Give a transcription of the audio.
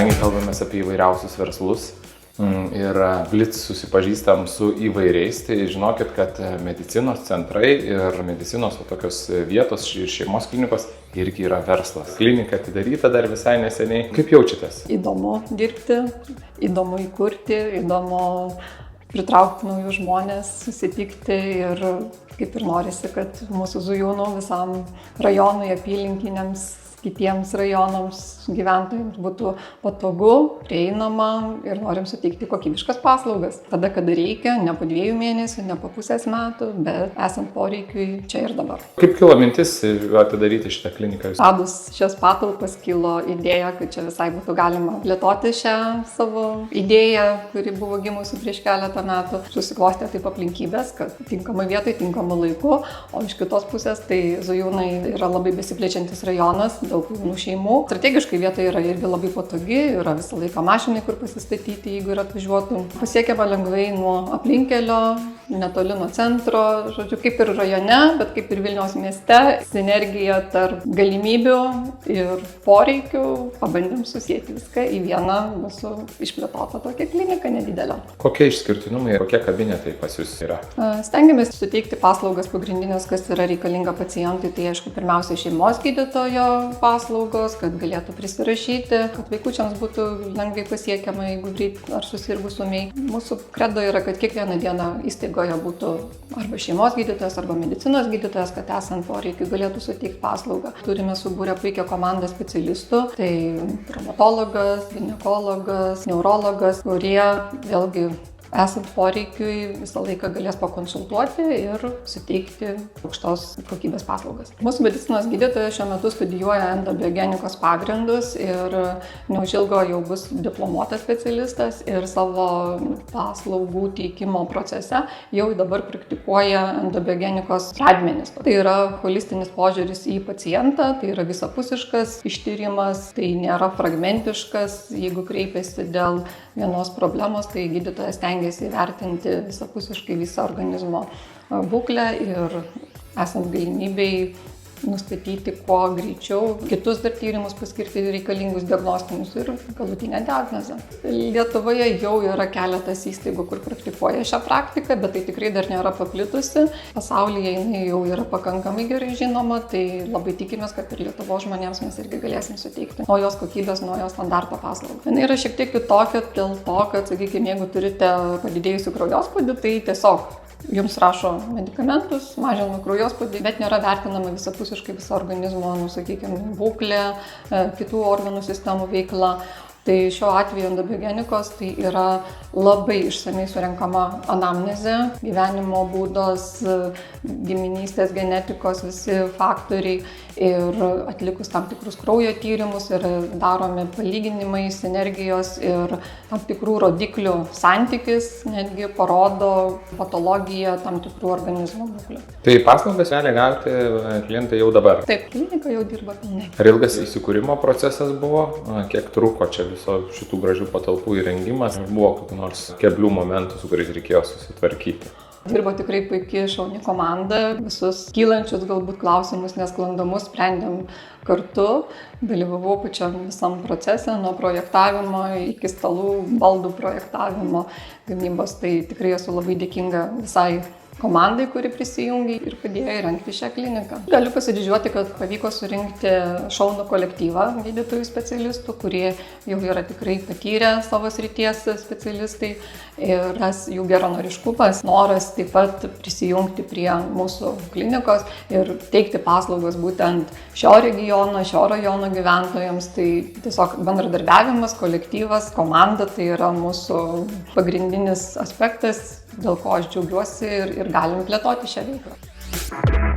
Kadangi kalbamės apie įvairiausius verslus ir Blitz susipažįstam su įvairiais, tai žinokit, kad medicinos centrai ir medicinos tokios vietos ir šeimos klinikos irgi yra verslas. Klinika atidaryta dar visai neseniai. Kaip jaučiatės? Įdomu dirbti, įdomu įkurti, įdomu pritraukti naujus žmonės, susitikti ir kaip ir norisi, kad mūsų Zujūnų visam rajonui, apylinkiniams, kitiems rajonams gyventojams būtų patogu, prieinama ir norim suteikti kokybiškas paslaugas. Tada, kada reikia, ne po 2 mėnesių, ne po pusės metų, bet esant poreikiui čia ir dabar. Kaip kilo mintis atidaryti šitą kliniką? Radus šias patalpas kilo idėja, kad čia visai būtų galima plėtoti šią savo idėją, kuri buvo gimusi prieš keletą metų. Susiklostė taip aplinkybės, kad tinkamai vietoj, tinkamu laiku, o iš kitos pusės tai Zujūnai yra labai besiplečiantis rajonas, daug jaunų šeimų. Strategiškai vieta yra irgi labai patogi, yra visą laiką mašinai, kur pasistatyti, jeigu ir atvažiuotų. Pasiekiama lengvai nuo aplinkelio, netoli nuo centro, žodžiu, kaip ir rajone, bet kaip ir Vilniaus mieste. Sinergija tarp galimybių ir poreikių. Pabandėm susėti viską į vieną mūsų išplėtotą tokią kliniką nedidelę. Kokie išskirtinumai, kokie kabinetai pas jūs yra? Stengiamės suteikti paslaugas pagrindinės, kas yra reikalinga pacientui. Tai aišku, pirmiausia, šeimos gydytojo paslaugos, kad galėtų prisirašyti, kad vaikučiams būtų lengvai pasiekiama, jeigu greit ar susirgus ūmiai. Mūsų kredo yra, kad kiekvieną dieną įstaigoje būtų arba šeimos gydytojas, arba medicinos gydytojas, kad esant poreikiui galėtų suteikti paslaugą. Turime subūrę puikią komandą specialistų, tai traumatologas, ginekologas, neurologas, kurie vėlgi esant poreikiui visą laiką galės pakonsultuoti ir suteikti aukštos kokybės paslaugas. Mūsų medicinos gydytojas šiuo metu studijuoja endobiogenikos pagrindus ir neužilgo jau bus diplomuotas specialistas ir savo paslaugų teikimo procese jau dabar praktikuoja endobiogenikos pradmenis. Tai yra holistinis požiūris į pacientą, tai yra visapusiškas ištyrimas, tai nėra fragmentiškas. Jeigu kreipiasi dėl vienos problemos, tai gydytojas stengiasi įvertinti visapusiškai visą organizmo būklę ir esant galimybei nustatyti kuo greičiau kitus dar tyrimus paskirti reikalingus diagnostinius ir galutinę diagnozę. Lietuvoje jau yra keletas įstaigų, kur praktikuoja šią praktiką, bet tai tikrai dar nėra paplitusi. Pasaulyje jinai jau yra pakankamai gerai žinoma, tai labai tikimės, kad ir Lietuvos žmonėms mes irgi galėsim suteikti naujos kokybės, naujos standarto paslaugą. Jinai yra šiek tiek kitokia dėl to, kad, sakykime, jeigu turite padidėjusių kraujospūdį, tai tiesiog jums rašo medikamentus, mažina kraujospūdį, bet nėra vertinama visapusiškai visa organizmo, sakykime, būklė, kitų organų sistemų veikla. Tai šiuo atveju endobiogenikos tai yra labai išsamiai surenkama anamnezė, gyvenimo būdas, giminystės, genetikos, visi faktoriai ir atlikus tam tikrus kraujo tyrimus ir daromi palyginimai, sinergijos ir tam tikrų rodiklių santykis netgi parodo patologiją tam tikrų organizmų būklę. Tai paslaugas gali gauti klientai jau dabar? Taip, klinika jau dirba pilnai. Ar ilgas įsikūrimo procesas buvo? Kiek truko čia viso šitų gražių patalpų įrengimas? Buvo kokių nors keblių momentų, su kuriais reikėjo susitvarkyti? Dirbo tikrai puikiai šauni komanda, visus kylančius galbūt klausimus, nesklandumus sprendėm kartu. Dalyvavau pačiam visam procese, nuo projektavimo iki stalų, baldų projektavimo, gamybos. Tai tikrai esu labai dėkinga visai komandai, kuri prisijungė ir padėjo įrengti šią kliniką. Galiu pasididžiuoti, kad pavyko surinkti šaunų kolektyvą gydytojų specialistų, kurie jau yra tikrai patyrę savo srities specialistai ir jų geranoriškumas, noras taip pat prisijungti prie mūsų klinikos ir teikti paslaugas būtent šio regiono, šio rajono gyventojams. Tai tiesiog bendradarbiavimas, kolektyvas, komanda tai yra mūsų pagrindinis aspektas, dėl ko aš džiaugiuosi ir galim plėtoti šią veiklą.